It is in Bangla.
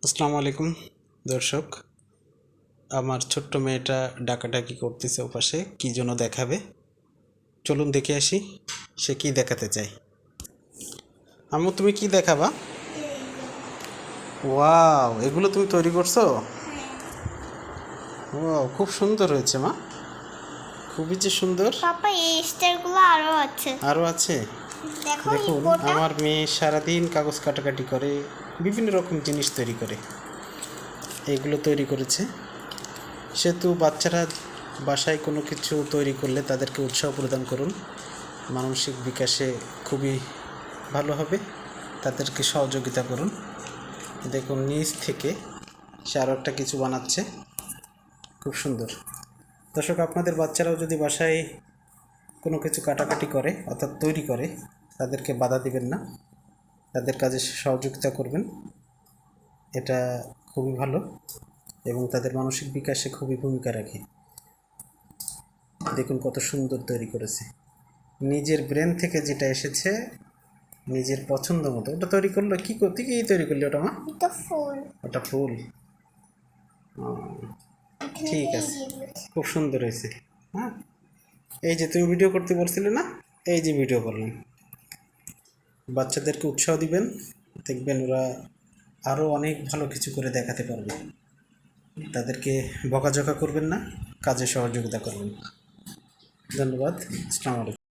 আসসালামু আলাইকুম দর্শক। আমার ছোট্ট মেয়েটা ডাকাডাকি করতেছে ওপাশে, কী জন্য দেখাবে। চলুন দেখে আসি সে কি দেখাতে চায়। আম্মু, তুমি কি দেখাবা? ওয়াও, এগুলো তুমি তৈরি করছো? ওয়াও, খুব সুন্দর হয়েছে মা, খুবই যে সুন্দর। পাপা এই স্টারগুলো আরো আছে। আরও আছে? দেখো দেখুন, ইকোটা। আমার মেয়ে সারাদিন কাগজ কাটাকাটি করে, বিভিন্ন রকম জিনিস তৈরি করে। এইগুলো তৈরি করেছে। সেহেতু বাচ্চারা বাসায় কোনো কিছু তৈরি করলে তাদেরকে উৎসাহ প্রদান করুন, মানসিক বিকাশে খুবই ভালো হবে। তাদেরকে সহযোগিতা করুন। দেখুন, নিচ থেকে সে আরও একটা কিছু বানাচ্ছে, খুব সুন্দর। দর্শক, আপনাদের বাচ্চারাও যদি বাসায় কোনো কিছু কাটাকাটি করে অর্থাৎ তৈরি করে, তাদেরকে বাধা দিবেন না, তাদের কাজে সহযোগিতা করবেন। এটা খুবই ভালো এবং তাদের মানসিক বিকাশে খুবই ভূমিকা রাখে। দেখুন কত সুন্দর তৈরি করেছে, নিজের ব্রেন থেকে যেটা এসেছে, নিজের পছন্দ মতো ওটা তৈরি করলো। কি করতে কি তৈরি করলি ওটা মা? এটা ফুল। ওটা ফুল। ঠিক আছে, খুব সুন্দর হয়েছে। হ্যাঁ, এই যে তুমি ভিডিও করতে বলছিলে না, এই যে ভিডিও করলাম। বাচ্চাদেরকে উৎসাহ দিবেন, দেখবেন ওরা আরও অনেক ভালো কিছু করে দেখাতে পারবে। তাদেরকে বকাঝকা করবেন না, কাজে সহযোগিতা করবেন। ধন্যবাদ। আসসালামু আলাইকুম।